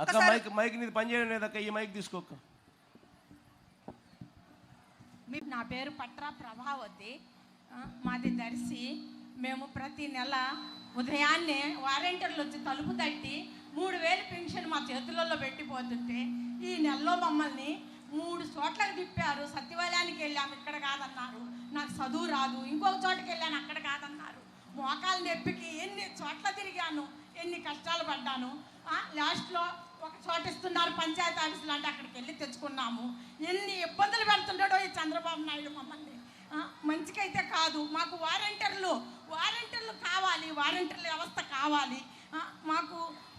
అక్క mic mic నీది పని చేయడం లేదక్క, ఈ మైక్ తీసుకోక్క. నా పేరు పట్రా ప్రభావతి, మాది దర్శి. మేము ప్రతి నెల ఉదయాన్నే వారంటీర్లు వచ్చి తలుపు తట్టి 3000 పెన్షన్ మా చేతులలో పెట్టిపోతుంటే ఈ నెలలో మమ్మల్ని 3 చోట్లకు తిప్పారు. సత్యవాలయానికి వెళ్ళాము, ఇక్కడ కాదన్నారు. నాకు చదువు రాదు. ఇంకొక చోటకి వెళ్ళాను, అక్కడ కాదన్నారు. మోకాలు నొప్పికి ఎన్ని చోట్ల తిరిగాను, ఎన్ని కష్టాలు పడ్డాను. లాస్ట్లో ఒక చోట ఇస్తున్నారు పంచాయతీ ఆఫీసులు అంటే అక్కడికి వెళ్ళి తెచ్చుకున్నాము. ఎన్ని ఇబ్బందులు పెడుతున్నాడో ఈ చంద్రబాబు నాయుడు మమ్మల్ని. మంచికైతే కాదు, మాకు వారంటీర్లు కావాలి, వారంటీర్ల వ్యవస్థ కావాలి. మాకు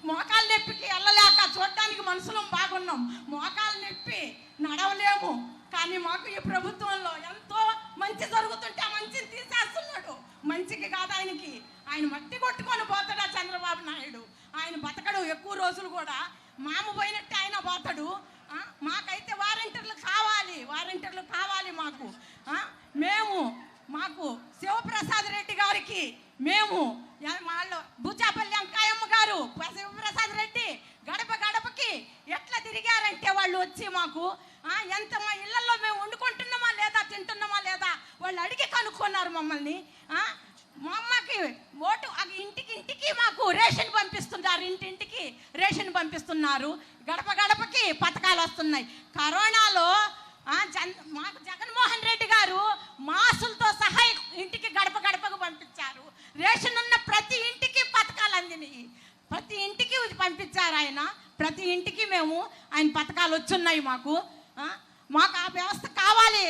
మోకాలు నొప్పికి వెళ్ళలేక చూడటానికి మనుషులం బాగున్నాం, మోకాలు నొప్పి నడవలేము. కానీ మాకు ఈ ప్రభుత్వంలో ఎంతో మంచి జరుగుతుంటే ఆ మంచిని తీసేస్తున్నాడు. మంచికి కాదు ఆయనకి, ఆయన మట్టి కొట్టుకొని పోతాడు చంద్రబాబు నాయుడు. ఆయన బతకడు ఎక్కువ రోజులు కూడా, మామ పోయినట్టే ఆయన పోతాడు. మాకైతే వారంటీర్లు కావాలి మాకు శివప్రసాద్ రెడ్డి గారికి మేము వాళ్ళు బూచాపల్లి అంకాయమ్మ గారు శివప్రసాద్ రెడ్డి గడప గడపకి ఎట్లా తిరిగారంటే వాళ్ళు వచ్చి మాకు ఎంత మా ఇళ్లలో మేము వండుకుంటున్నామా లేదా తింటున్నామా లేదా వాళ్ళు అడిగి కనుక్కున్నారు మమ్మల్ని. మా అమ్మకి ఓటు ఇంటికి మాకు రేషన్ పంపిస్తున్నారు, ఇంటింటికి రేషన్ పంపిస్తున్నారు, గడప గడపకి పథకాలు వస్తున్నాయి. కరోనాలో మాకు జగన్మోహన్ రెడ్డి గారు మాసులతో సహా ఇంటికి గడప గడపకు పంపించారు. రేషన్ ఉన్న ప్రతి ఇంటికి పథకాలు అందినాయి, ప్రతి ఇంటికి పంపించారు ఆయన. ప్రతి ఇంటికి ఆయన పథకాలు వచ్చున్నాయి మాకు. మాకు ఆ వ్యవస్థ కావాలి.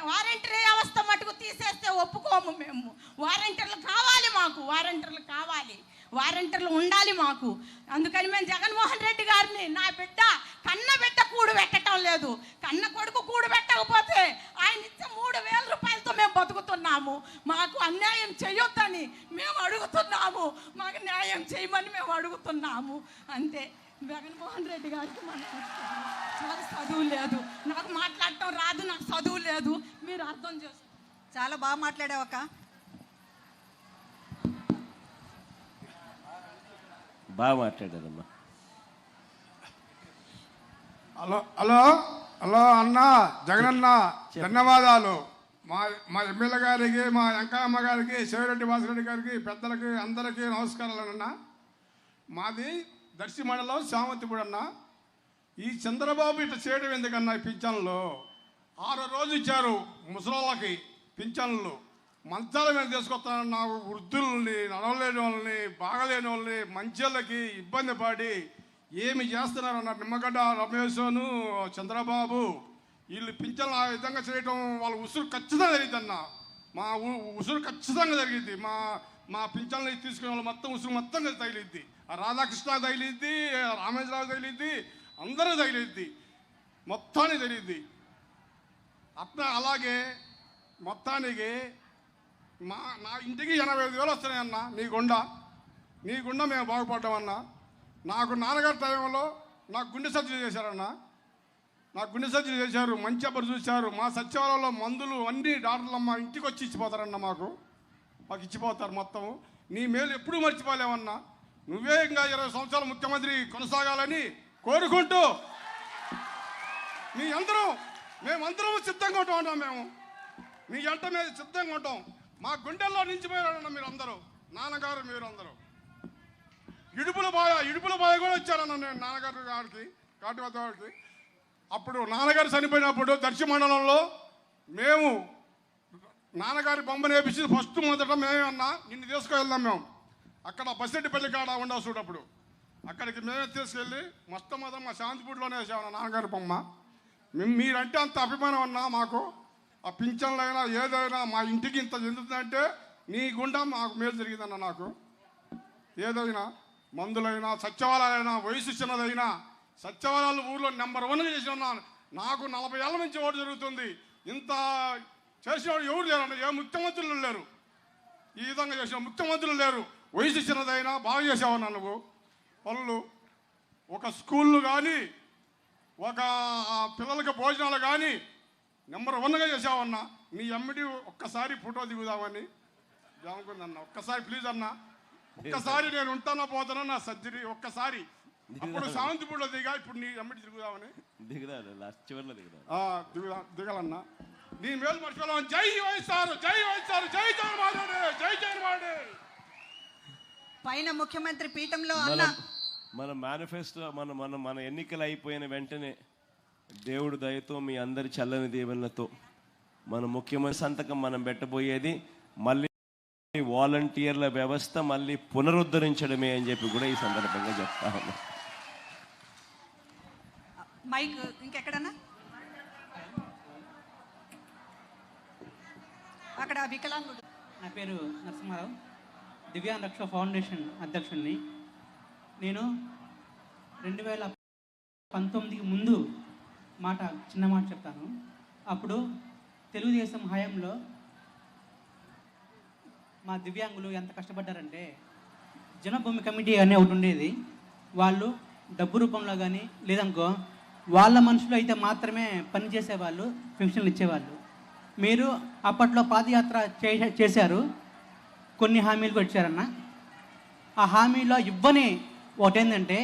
వారంటీర్ వ్యవస్థ మటుకు తీసేస్తే ఒప్పుకోము మేము. వారంటీర్లు కావాలి మాకు, వారంటీర్లు ఉండాలి మాకు. అందుకని మేము జగన్మోహన్ రెడ్డి గారిని, నా బిడ్డ కన్న బిడ్డ కూడు పెట్టడం లేదు, కన్న కొడుకు కూడు పెట్టకపోతే ఆయన ఇచ్చే 3000 రూపాయలతో మేము బతుకుతున్నాము. మాకు అన్యాయం చేయొద్దని మేము అడుగుతున్నాము, మాకు న్యాయం చేయమని మేము అడుగుతున్నాము. అంతే. జగన్మోహన్ రెడ్డి గారికి నాకు చదువు లేదు, నాకు మాట్లాడటం రాదు, నాకు చదువు లేదు, మీరు అర్థం చేసుకో. చాలా బాగా మాట్లాడావక్క. బాగా మాట్లాడారమ్మా. హలో అన్న జగనన్న, ధన్యవాదాలు. మా ఎమ్మెల్యే గారికి, మా వెంకయ్యమ్మ గారికి, శివరెడ్డి వాసిరెడ్డి గారికి, పెద్దలకి అందరికీ నమస్కారాలు అన్న. మాది దర్శి మండలం శామంతిపూడి అన్న. ఈ చంద్రబాబు ఇట్లా చేయడం ఎందుకన్నా? ఈ పింఛన్లు 6 రోజు ఇచ్చారు ముసలోళ్ళకి పింఛన్లు, మంచాల మీద తీసుకొస్తానన్న వృద్ధుల్ని, నడవలేని వాళ్ళని, బాగలేని వాళ్ళని, మంచోళ్ళకి ఇబ్బంది పడి ఏమి చేస్తున్నారన్న నిమ్మగడ్డ రమేశను చంద్రబాబు. వీళ్ళు పింఛన్లు ఆ విధంగా చేయడం వాళ్ళ ఉసురు ఖచ్చితంగా జరిగిద్దన్న. మా ఉసురు ఖచ్చితంగా జరిగిద్ది. మా పింఛన్లు తీసుకునే వాళ్ళు మొత్తం ఉసురు మొత్తం తగిలిద్ది. రాధాకృష్ణ తగిలిద్ది, రామేశ్వరరావు తగిలిద్ది, అందరూ తగిలిద్ది, మొత్తానికి తెలియద్ది. అట్లా అలాగే మొత్తానికి నా ఇంటికి 85,000 వస్తున్నాయన్న. నీ గుండా మేము బాగుపడ్డామన్నా. నాకు నాన్నగారి టైంలో నాకు గుండె సర్జరీ చేశారన్న. నాకు గుండె సర్జరీ చేశారు, మంచి అబ్బరు చూశారు. మా సచివాలయంలో మందులు అన్నీ డాక్టర్లు అమ్మ ఇంటికి వచ్చి ఇచ్చిపోతారన్న. మాకు ఇచ్చిపోతారు మొత్తము. నీ మేలు ఎప్పుడూ మర్చిపోలేమన్నా. నువ్వే ఇంకా 20 సంవత్సరాలు ముఖ్యమంత్రి కొనసాగాలని కోరుకుంటూ మేమందరం సిద్ధంగా ఉంటాం. మీ ఎంట మీద సిద్ధంగా ఉంటాం. మా గుండెల్లో నిలిచిపోయారన్న మీరు అందరూ, నాన్నగారు మీరు అందరూ. ఇడుపుల బాయ కూడా వచ్చారన్న నేను నాన్నగారు గారికి, కాటివద్ద గారికి. అప్పుడు నాన్నగారు చనిపోయినప్పుడు దర్శి మండలంలో మేము నాన్నగారి బొమ్మ నేపించి ఫస్ట్ మొదట మేమే అన్నా నిన్ను తీసుకువెళ్దాం. మేము అక్కడ బస్సెడ్డిపల్లి కాడ ఉండవు చూడప్పుడు, అక్కడికి మేమే తీసుకెళ్ళి మొత్తం మా శాంతిపూడిలోనే వేసామన్న నాన్నగారి బొమ్మ. మీరంటే అంత అభిమానం అన్నా మాకు. ఆ పింఛన్లైనా ఏదైనా మా ఇంటికి ఇంత చెందుతుందంటే నీ గుండా మాకు మేలు జరిగిందన్న. నాకు ఏదైనా మందులైనా, సచివాలయాలైనా, వయసు చిన్నదైనా సచివాలయాలు ఊళ్ళో నెంబర్ 1గా చేసి ఉన్నాను. నాకు 40 ఏళ్ళ నుంచి ఓటు జరుగుతుంది. ఇంత చేసిన ఎవరు లేరన్న. ఏ ముఖ్యమంత్రులు లేరు, ఈ విధంగా చేసిన ముఖ్యమంత్రులు లేరు. వయసు చిన్నదైనా బాగా చేసావన్నా నువ్వు. పనులు ఒక స్కూళ్ళు కానీ, ఒక పిల్లలకి భోజనాలు కానీ నెంబర్ 1గా చేసావన్నా. నీ ఎమ్మిడి ఒక్కసారి ఫోటో దిగుదామని అనుకుందన్న. ఒక్కసారి ప్లీజ్ అన్న, ఒక్కసారి నేను ఉంటానో పోతానో నా సర్జరీ ఒక్కసారి అప్పుడు సావంతిపూడిలో దిగా, ఇప్పుడు నీ ఎమ్మటి తిరుగుదామని. దిగుదాడు, లాస్ట్ చివరిలో దిగుదాడు. దిగాలన్నా. నీ మేలు మర్చిపోవాలి. జై వైఎస్ఆర్, జై వైఎస్ఆర్, జై జగన్మోహన్ రెడ్డి, జై జగన్మోహన్ రెడ్డి. పైన ముఖ్యమంత్రి పీఠంలో అన్న మన మేనిఫెస్టో మన ఎన్నికలు అయిపోయిన వెంటనే దేవుడు దయతో మీ అందరి చల్లని దీవెనలతో మన ముఖ్యమంత్రి సంతకం మనం పెట్టబోయేది మళ్ళీ వాలంటీర్ల వ్యవస్థ మళ్ళీ పునరుద్ధరించడమే అని చెప్పి కూడా ఈ సందర్భంగా చెప్తా ఉన్నా. మైక్ ఇంకెక్కడన్నా అక్కడ వికలాంగుడు. నా పేరు నరసింహారావు, దివ్యాంగ రక్ష ఫౌండేషన్ అధ్యక్షుడిని. నేను 2019కి ముందు చిన్న మాట చెప్తాను. అప్పుడు తెలుగుదేశం హయాంలో మా దివ్యాంగులు ఎంత కష్టపడ్డారంటే, జనభూమి కమిటీ అనే ఒకటి ఉండేది. వాళ్ళు డబ్బు రూపంలో కానీ లేదనుకో వాళ్ళ మనుషులు అయితే మాత్రమే పనిచేసేవాళ్ళు, పెన్షన్లు ఇచ్చేవాళ్ళు. మీరు అప్పట్లో పాదయాత్ర చేశారు, కొన్ని హామీలు కూడా ఇచ్చారన్న. ఆ హామీలో ఇవ్వని ఒకటేంటంటే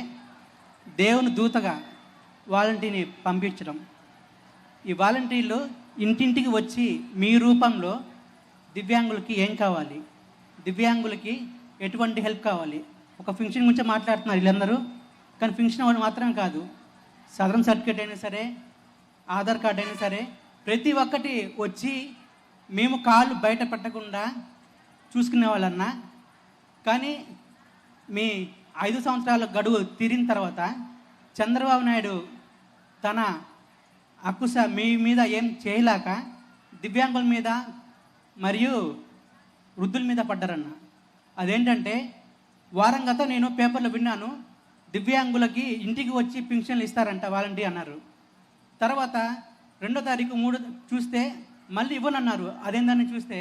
దేవుని దూతగా వాలంటీర్ని పంపించడం. ఈ వాలంటీర్లు ఇంటింటికి వచ్చి మీ రూపంలో దివ్యాంగులకి ఏం కావాలి, దివ్యాంగులకి ఎటువంటి హెల్ప్ కావాలి, ఒక ఫంక్షన్ గురించి మాట్లాడుతున్నారు వీళ్ళందరూ. కానీ ఫంక్షన్ అవ్వడం మాత్రం కాదు, సదరన్ సర్టిఫికేట్ అయినా సరే, ఆధార్ కార్డు అయినా సరే, ప్రతి ఒక్కటి వచ్చి మేము కాళ్ళు బయట పెట్టకుండా చూసుకునే వాళ్ళన్నా. కానీ మీ 5 సంవత్సరాల గడువు తీరిన తర్వాత చంద్రబాబు నాయుడు తన అక్కుస మీ మీద ఏం చేయలేక దివ్యాంగుల మీద మరియు వృద్ధుల మీద పడ్డారన్న. అదేంటంటే వారం గత నేను పేపర్లో విన్నాను, దివ్యాంగులకి ఇంటికి వచ్చి పింఛన్లు ఇస్తారంట వాలంటీర్ అన్నారు. తర్వాత 2వ తారీఖు 3 చూస్తే మళ్ళీ ఇవ్వనన్నారు. అదేందని చూస్తే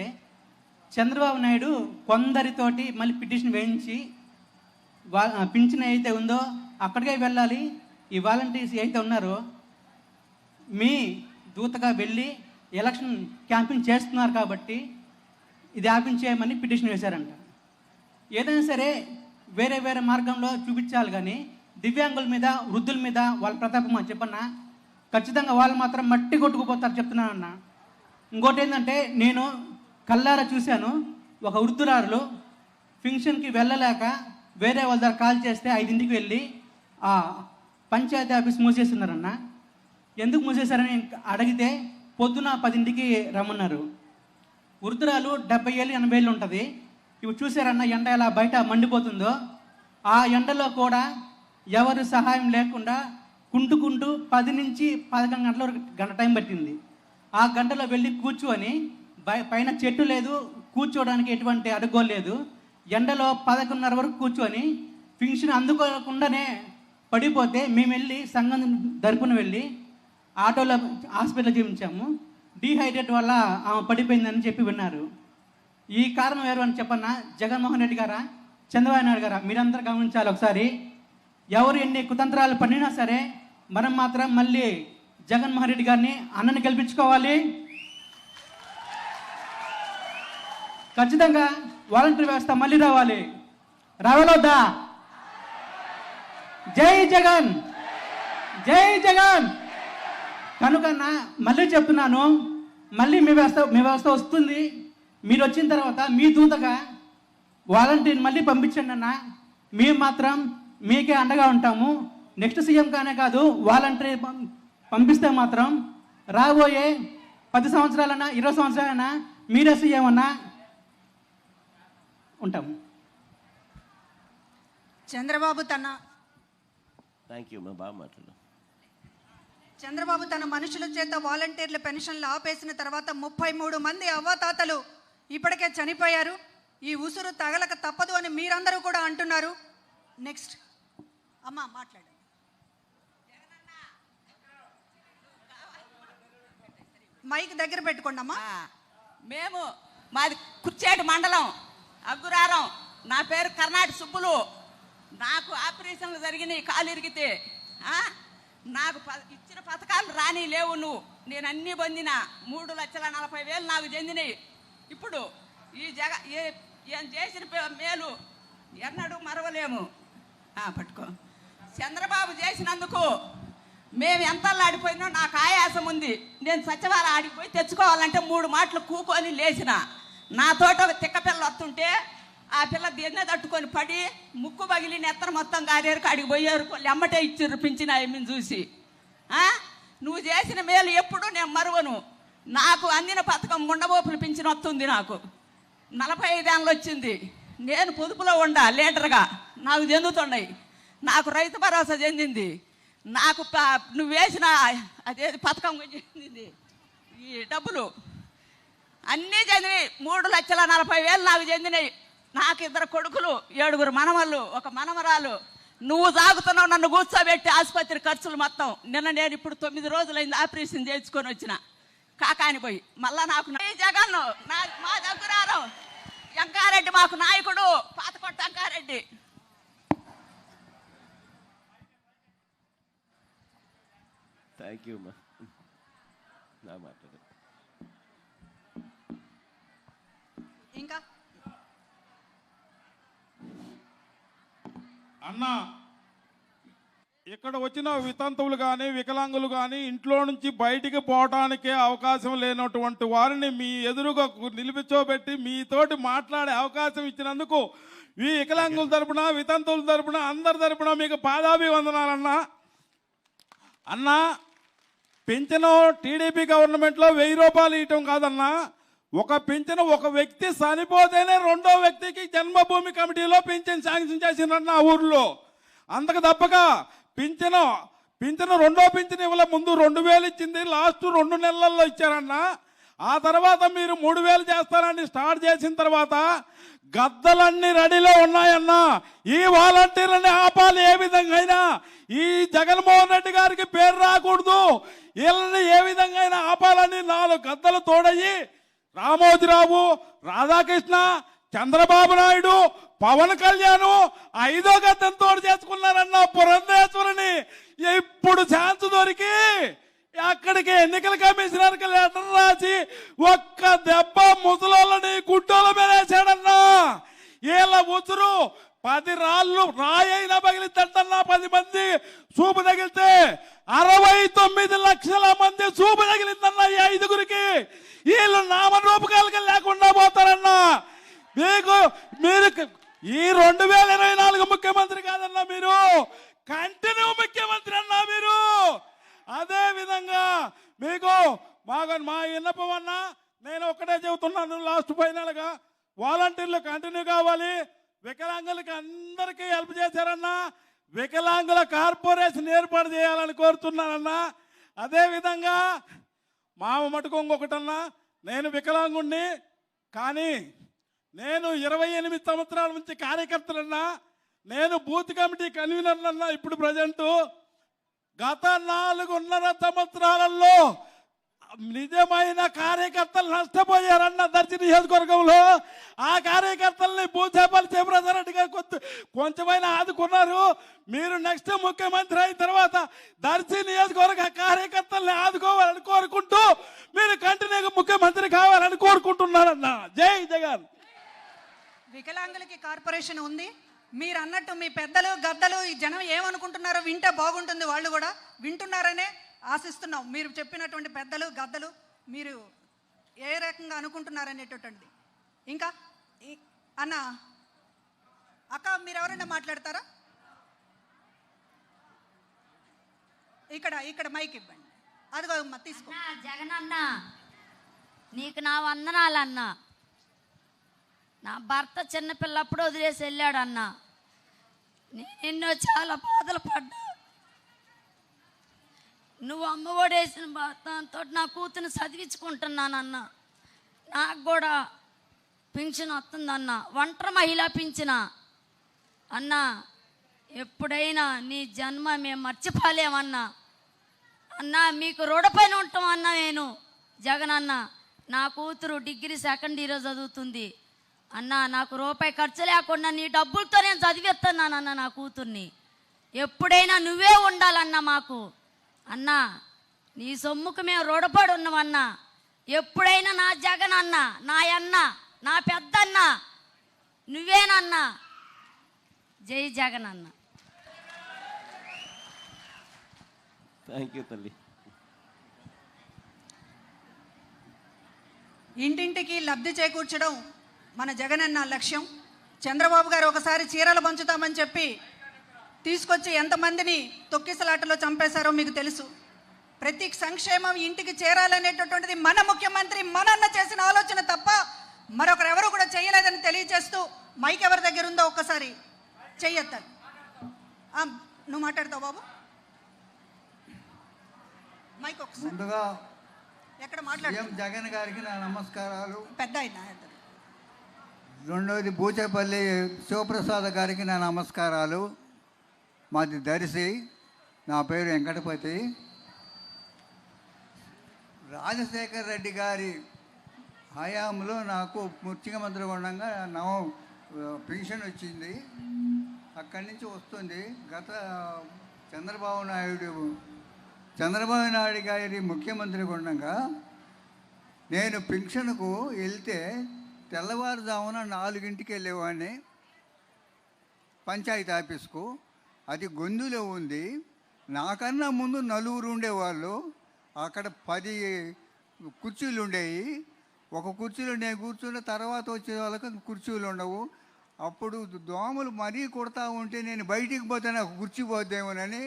చంద్రబాబు నాయుడు కొందరితోటి మళ్ళీ పిటిషన్ వేయించి పింఛన్ అయితే ఉందో అక్కడికే వెళ్ళాలి, ఈ వాలంటీర్స్ అయితే ఉన్నారో మీ దూతగా వెళ్ళి ఎలక్షన్ క్యాంపింగ్ చేస్తున్నారు కాబట్టి ఇది ఆపించేయమని పిటిషన్ వేశారంట. ఏదైనా సరే వేరే వేరే మార్గంలో చూపించాలి, కానీ దివ్యాంగుల మీద వృద్ధుల మీద వాళ్ళ ప్రతాపం అని చెప్పన్నా ఖచ్చితంగా వాళ్ళు మాత్రం మట్టి కొట్టుకుపోతారు చెప్తున్నానన్న. ఇంకోటి ఏంటంటే నేను కల్లారా చూశాను, ఒక వృద్ధురాలు ఫంక్షన్కి వెళ్ళలేక వేరే వాళ్ళ దగ్గర కాల్ చేస్తే 5ంటికి వెళ్ళి ఆ పంచాయతీ ఆఫీస్ మూసేస్తున్నారన్న. ఎందుకు మూసేశారని అడిగితే పొద్దున 10ంటికి రమ్మన్నారు. వృద్ధురాలు 70 ఏళ్ళు 80 ఏళ్ళు ఉంటుంది. ఇవి చూసారన్న ఎండ ఎలా బయట మండిపోతుందో, ఆ ఎండలో కూడా ఎవరు సహాయం లేకుండా కుంటుకుంటూ 10 నుంచి 11 గంటల వరకు గంట టైం పట్టింది. ఆ గంటలో వెళ్ళి కూర్చొని పైన చెట్టు లేదు, కూర్చోవడానికి ఎటువంటి అడుగోలేదు, ఎండలో 11:30 వరకు కూర్చొని ఫంక్షన్ అందుకోకుండానే పడిపోతే మేము వెళ్ళి సంఘం తరపున వెళ్ళి ఆటోలో హాస్పిటల్ చూపించాము. డీహైడ్రేట్ వల్ల ఆమె పడిపోయిందని చెప్పి విన్నారు. ఈ కారణం ఎవరు అని చెప్పన్నా, జగన్మోహన్ రెడ్డి గారా, చంద్రబాబు నాయుడు గారా? మీరందరూ గమనించాలి ఒకసారి. ఎవరు ఎన్ని కుతంత్రాలు పడినా సరే మనం మాత్రం మళ్ళీ జగన్మోహన్ రెడ్డి గారిని అన్నని గెలిపించుకోవాలి. ఖచ్చితంగా వాలంటీర్ వ్యవస్థ మళ్ళీ రావాలి. రావాలొద్దా? జై జగన్, జై జగన్. కనుకన్నా మళ్ళీ చెప్తున్నాను, మళ్ళీ మీ వ్యవస్థ వస్తుంది. మీరు వచ్చిన తర్వాత మీ దూతగా వాలంటీర్ మళ్ళీ పంపించండి అన్న. మేము మాత్రం మీకే అండగా ఉంటాము. నెక్స్ట్ సీఎం కానే కాదు, వాలంటీర్ పంపిస్తే మాత్రం రాబోయే 10 సంవత్సరాలన్నా 20 సంవత్సరాలన్నా మీరే సీఎం అన్నా ఉంటాము. చంద్రబాబు థ్యాంక్ యూ, బాగా మాట్లాడు. చంద్రబాబు తన మనుషుల చేత వాలంటీర్ల పెన్షన్లు ఆపేసిన తర్వాత 33 మంది అవ్వాతాతలు ఇప్పటికే చనిపోయారు. ఈ ఉసురు తగలక తప్పదు అని మీరందరూ కూడా అంటున్నారు. నెక్స్ట్ అమ్మా మాట్లాడు. మైక్ దగ్గర పెట్టుకోండి అమ్మా. మేము మాది కుర్చేడు మండలం అగ్గురారం. నా పేరు కర్ణాటి సుబ్బులు. నాకు ఆపరేషన్లు జరిగినాయి, కాలు ఇరిగితే. నాకు ఇచ్చిన పథకాలు రాని లేవు. నేను అన్నీ పొందిన 3,40,000 నాకు చెందినాయి. ఇప్పుడు ఈ ఏం చేసిన మేలు ఎన్నడూ మరవలేము. పట్టుకో. చంద్రబాబు చేసినందుకు మేము ఎంత ఆడిపోయినా నాకు ఆయాసం ఉంది. నేను సచివాల ఆడిపోయి తెచ్చుకోవాలంటే 3 మాటలు కూకొని లేచిన. నాతోట ఒక తిక్క పిల్ల వస్తుంటే ఆ పిల్ల దీన్నే తట్టుకొని పడి ముక్కు పగిలి నెత్తన మొత్తం గారేరుకు అడిగి పోయారు. ఎమ్మటే ఇచ్చి పింఛన్ ఆమెను చూసి. నువ్వు చేసిన మేలు ఎప్పుడు నేను మరువను. నాకు అందిన పథకం ముండబోపులు పింఛన్ వస్తుంది. నాకు 45 ఏళ్ళు వచ్చింది. నేను పొదుపులో ఉండా లీడర్గా. నాకు చెందుతున్నాయి. నాకు రైతు భరోసా చెందింది. నాకు నువ్వు వేసిన అదేది పథకం చెందింది. ఈ డబ్బులు అన్నీ చెందినాయి. 3,40,000 నాకు చెందినాయి. నాకు 2 కొడుకులు, 7 మనవళ్ళు, 1 మనవరాలు. నువ్వు సాగుతున్నావు నన్ను కూర్చోబెట్టి ఆసుపత్రి ఖర్చులు మొత్తం. నేను ఇప్పుడు 9 రోజులైంది ఆపరేషన్ చేయించుకొని వచ్చిన కాకాని పోయి. మళ్ళా నాకు జగన్ మా దగ్గర వెంకారెడ్డి మాకు నాయకుడు, పాతకొట్ట వెంకారెడ్డి. థ్యాంక్ యూ అమ్మా. నా మాట్లాడు ఇంకా అన్న, ఇక్కడ వచ్చిన వితంతువులు కానీ వికలాంగులు కానీ ఇంట్లో నుంచి బయటికి పోవటానికే అవకాశం లేనటువంటి వారిని మీ ఎదురుగా నిలిపించోబెట్టి మీతోటి మాట్లాడే అవకాశం ఇచ్చినందుకు ఈ వికలాంగుల తరపున వితంతువుల తరపున అందరి తరపున మీకు పాదాభివందనాలన్నా. అన్న, పింఛను టీడీపీ గవర్నమెంట్లో 1000 రూపాయలు ఇవ్వటం కాదన్నా. ఒక పింఛను ఒక వ్యక్తి చనిపోతేనే 2వ వ్యక్తికి జన్మభూమి కమిటీలో పింఛన్ శాంక్షన్ చేసినన్న ఆ ఊర్లో. అంతకు తప్పక పింఛను 2వ పింఛను ఇవ్వలే. ముందు 2,000 ఇచ్చింది, లాస్ట్ 2 నెలల్లో ఇచ్చారన్న. ఆ తర్వాత మీరు 3,000 చేస్తారని స్టార్ట్ చేసిన తర్వాత గద్దలన్నీ రెడీలో ఉన్నాయన్నా. ఈ వాలంటీర్లని ఆపాలి ఏ విధంగా అయినా. ఈ జగన్మోహన్ రెడ్డి గారికి పేరు రాకూడదు. వీళ్ళని ఏ విధంగా అయినా ఆపాలని 4 గద్దలు తోడయ్యి రామోజీరావు, రాధాకృష్ణ, చంద్రబాబు నాయుడు, పవన్ కళ్యాణ్ 5వ గద్దం తోడు చేసుకున్నారన్న పురంధేశ్వరిని. ఇప్పుడు ఛాన్స్ దొరికి అక్కడికి ఎన్నికల కమిషనర్కి లెటర్ రాసి ఒక్క దెబ్బ ముసలోళ్ళని గుట్టోల మీద వేసాడన్నా. వీళ్ళ ఉసురు 10 రాళ్ళు రాయైనా పగిలిద్దంటన్నా. 10 మంది చూపు తగిలితే 69 లక్షల మంది చూపు తగిలిందన్నా ఈ 5గురికి. వీళ్ళు నామరూపకాలుగా లేకుండా పోతారన్నా. మీరు ఈ 2024 ముఖ్యమంత్రి కాదన్నా, మీరు కంటిన్యూ ముఖ్యమంత్రి అన్నా మీరు. అదే విధంగా మీకు మా విన్నపం అన్నా, నేను ఒక్కటే చెబుతున్నాను లాస్ట్ ఫైనల్గా, వాలంటీర్లు కంటిన్యూ కావాలి. వికలాంగులకి అందరికీ హెల్ప్ చేశారన్నా. వికలాంగుల కార్పొరేషన్ ఏర్పాటు చేయాలని కోరుతున్నానన్నా. అదేవిధంగా మా మటుకు ఇంకొకటన్నా, నేను వికలాంగుణ్ణి కానీ నేను 28 సంవత్సరాల నుంచి కార్యకర్తలన్నా. నేను బూత్ కమిటీ కన్వీనర్లన్నా. ఇప్పుడు ప్రజెంటు గత 4.5 సంవత్సరాలలో నిజమైన కార్యకర్తలు నష్టపోయారన్న దర్శి నియోజకవర్గంలో. ఆ కార్యకర్తల్ని భూచేపల్లి శివరాజరెడ్డి గారు కొంచెమైనా ఆదుకున్నారు. మీరు నెక్స్ట్ ముఖ్యమంత్రి అయిన తర్వాత దర్శి నియోజకవర్గ కార్యకర్తల్ని ఆదుకోవాలని కోరుకుంటూ మీరు కంటిన్యూగా ముఖ్యమంత్రి కావాలని కోరుకుంటున్నారన్న. జై జగన్. వికలాంగులకి కార్పొరేషన్ ఉంది. మీరు అన్నట్టు మీ పెద్దలు గద్దలు ఈ జనం ఏమనుకుంటున్నారో వింటే బాగుంటుంది. వాళ్ళు కూడా వింటున్నారనే ఆశిస్తున్నాం. మీరు చెప్పినటువంటి పెద్దలు గద్దలు మీరు ఏ రకంగా అనుకుంటున్నారనేటటువంటి. ఇంకా అన్న అక్క, మీరు ఎవరైనా మాట్లాడతారా? ఇక్కడ మైక్ ఇవ్వండి. అదిగో తీసుకో. జగన్ అన్న, నీకు నా వందనాలన్నా. నా భర్త చిన్నపిల్లప్పుడు వదిలేసి వెళ్ళాడన్నా. నేను ఎన్నో చాలా బాధలు పడ్డా. నువ్వు అమ్మఒడి వేసిన దాంతో నా కూతురు చదివించుకుంటున్నానన్నా. నాకు కూడా పింఛన్ వస్తుందన్నా, ఒంటరి మహిళా పింఛన అన్నా. ఎప్పుడైనా నీ జన్మ మేము మర్చిపోలేమన్నా. అన్నా మీకు రుణపైన ఉంటామన్నా. నేను జగన్ అన్న, నా కూతురు డిగ్రీ 2nd ఇయర్ చదువుతుంది అన్నా. నాకు రూపాయి ఖర్చు లేకుండా నీ డబ్బులతో నేను చదివిస్తున్నానన్నా నా కూతుర్ని. ఎప్పుడైనా నువ్వే ఉండాలన్నా మాకు అన్నా. నీ సొమ్ముకు మేము రుణపడి ఉన్నామన్నా. ఎప్పుడైనా నా జగన్ అన్న, నా అన్న, నా పెద్దన్న నువ్వేనన్నా. జై జగన్ అన్న. థ్యాంక్ యూ తల్లి. ఇంటింటికి లబ్ధి చేకూర్చడం మన జగనన్న లక్ష్యం. చంద్రబాబు గారు ఒకసారి చీరలు పంచుతామని చెప్పి తీసుకొచ్చి ఎంతమందిని తొక్కిసలాటలో చంపేశారో మీకు తెలుసు. ప్రతి సంక్షేమం ఇంటికి చేరాలనేటటువంటిది మన ముఖ్యమంత్రి మనన్న చేసిన ఆలోచన తప్ప మరొకరెవరు కూడా చేయలేదని తెలియజేస్తూ మైక్ ఎవరి దగ్గర ఉందో ఒక్కసారి చెయ్యొద్దాను. నువ్వు మాట్లాడతావు బాబు, మైక్ ఒకసారి. ముందుగా ఎక్కడ మాట్లాడు. జగన్ గారికి నా నమస్కారాలు. పెద్ద అయినా. రెండోది బూచేపల్లి శివప్రసాద్ గారికి నా నమస్కారాలు. మాది దర్శి, నా పేరు వెంకటపతి. రాజశేఖర్ రెడ్డి గారి హయాంలో నాకు ముఖ్యమంత్రి ఉండగా పెన్షన్ వచ్చింది. అక్కడి నుంచి వస్తుంది. గత చంద్రబాబు నాయుడు గారి ముఖ్యమంత్రి ఉండగా నేను పెన్షన్కు వెళ్తే తెల్లవారుజామున 4ంటికి వెళ్ళేవాడిని పంచాయతీ ఆఫీస్కు. అది గొంతులో ఉంది. నాకన్నా ముందు 4 ఉండేవాళ్ళు. అక్కడ 10 కుర్చీలు ఉండేవి. ఒక కుర్చీలో నేను కూర్చున్న తర్వాత వచ్చే వాళ్ళకి కుర్చీలు ఉండవు. అప్పుడు దోమలు మరీ కొడతా ఉంటే నేను బయటికి పోతే నాకు కుర్చీ పోద్దేమోనని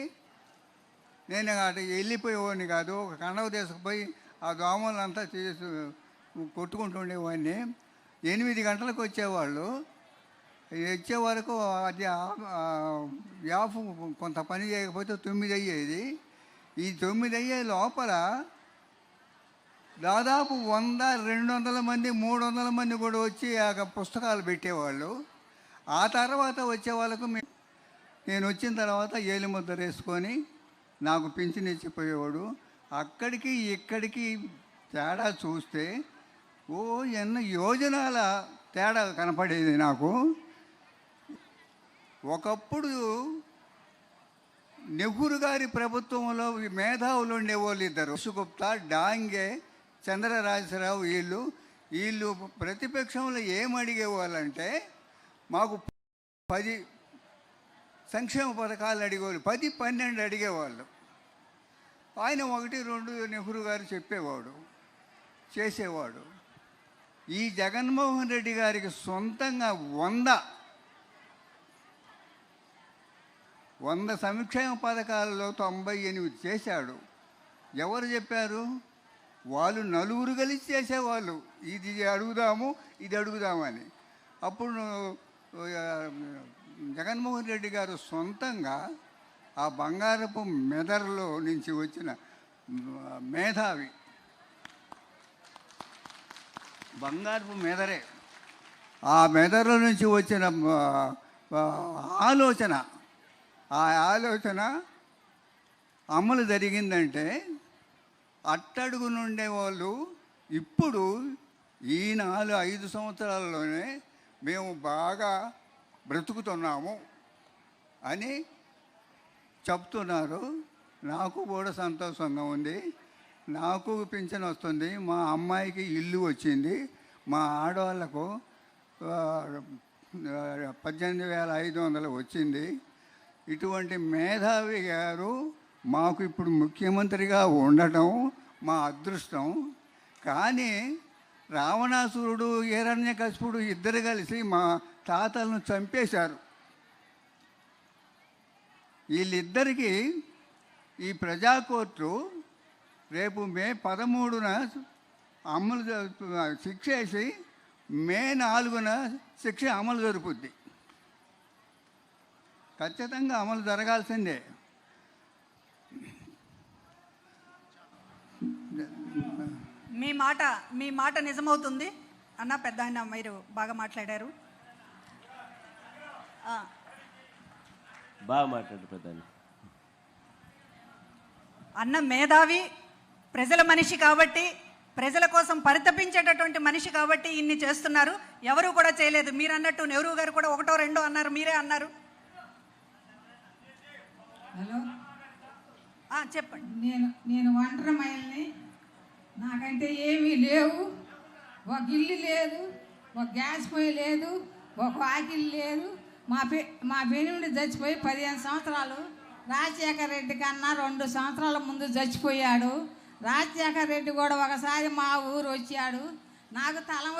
నేను అటు వెళ్ళిపోయేవాడిని కాదు. ఒక కండవ తీసుకుపోయి ఆ దోమలంతా చేసి కొట్టుకుంటుండేవాడిని. 8 గంటలకు వచ్చేవాళ్ళు. వచ్చే వరకు అది యాఫ్ కొంత పని చేయకపోతే 9 అయ్యేది. ఈ 9 అయ్యే లోపల దాదాపు 100, 200 మంది, 300 మంది కూడా వచ్చి ఆ పుస్తకాలు పెట్టేవాళ్ళు. ఆ తర్వాత వచ్చే వాళ్ళకు నేను వచ్చిన తర్వాత ఏలిముద్ర వేసుకొని నాకు పింఛన్ ఇచ్చిపోయేవాడు. అక్కడికి ఇక్కడికి తేడా చూస్తే ఎన్నో యోజనాల తేడా కనపడేది నాకు. ఒకప్పుడు నెహ్రూ గారి ప్రభుత్వంలో మేధావులు ఉండేవాళ్ళు 2, గుప్తా, డాంగే, చంద్రరాజరావు. వీళ్ళు ప్రతిపక్షంలో ఏమడిగేవాళ్ళంటే మాకు 10 సంక్షేమ పథకాలు అడిగేవాళ్ళు, 10, 12 అడిగేవాళ్ళు. ఆయన 1, 2 నెహ్రూ గారు చెప్పేవాడు, చేసేవాడు. ఈ జగన్మోహన్ రెడ్డి గారికి సొంతంగా 100 సంక్షేమ పథకాలలో 98 చేశాడు. ఎవరు చెప్పారు? వాళ్ళు 4 కలిసి చేసేవాళ్ళు. ఇది అడుగుదాము, ఇది అడుగుదామని. అప్పుడు జగన్మోహన్ రెడ్డి గారు సొంతంగా ఆ బంగారపు మెదడులో నుంచి వచ్చిన మేధావి, బంగారపు మెదరే, ఆ మెదడులో నుంచి వచ్చిన ఆలోచన, ఆ ఆలోచన అమలు జరిగిందంటే అట్టడుగు నుండే వాళ్ళు ఇప్పుడు ఈ 4-5 సంవత్సరాల్లోనే మేము బాగా బ్రతుకుతున్నాము అని చెప్తున్నారు. నాకు కూడా సంతోషంగా ఉంది. నాకు పింఛన్ వస్తుంది. మా అమ్మాయికి ఇల్లు వచ్చింది. మా ఆడవాళ్ళకు 18,500 వచ్చింది. ఇటువంటి మేధావి గారు మాకు ఇప్పుడు ముఖ్యమంత్రిగా ఉండటం మా అదృష్టం. కానీ రావణాసురుడు, హిరణ్యకశిపుడు ఇద్దరు కలిసి మా తాతలను చంపేశారు. వీళ్ళిద్దరికీ ఈ ప్రజాకోర్టు రేపు మే 13న శిక్ష వేసి మే 4న శిక్ష అమలు జరుపుద్ది. ఖచ్చితంగా అమలు జరగాల్సిందే. మీ మాట నిజమవుతుంది అన్న. పెద్ద ఆయన మీరు బాగా మాట్లాడారు. బాగా మాట్లాడు పెద్ద అన్న మేధావి, ప్రజల మనిషి కాబట్టి, ప్రజల కోసం పరితపించేటటువంటి మనిషి కాబట్టి ఇన్ని చేస్తున్నారు. ఎవరు కూడా చేయలేదు. మీరు అన్నట్టు నెహ్రూ గారు కూడా 1, 2 అన్నారు, మీరే అన్నారు. హలో, చెప్పండి. నేను ఒంటరి మహిళని. నాకంటే ఏమీ లేవు. ఒక ఇల్లు లేదు, ఒక గ్యాస్ పొయ్యి లేదు, ఒక వాకిల్ లేదు. మా పెనుండి చచ్చిపోయి 15 సంవత్సరాలు. రాజశేఖర రెడ్డి కన్నా 2 సంవత్సరాల ముందు చచ్చిపోయాడు. రాజశేఖర రెడ్డి కూడా ఒకసారి మా ఊరు వచ్చాడు. నాకు తలం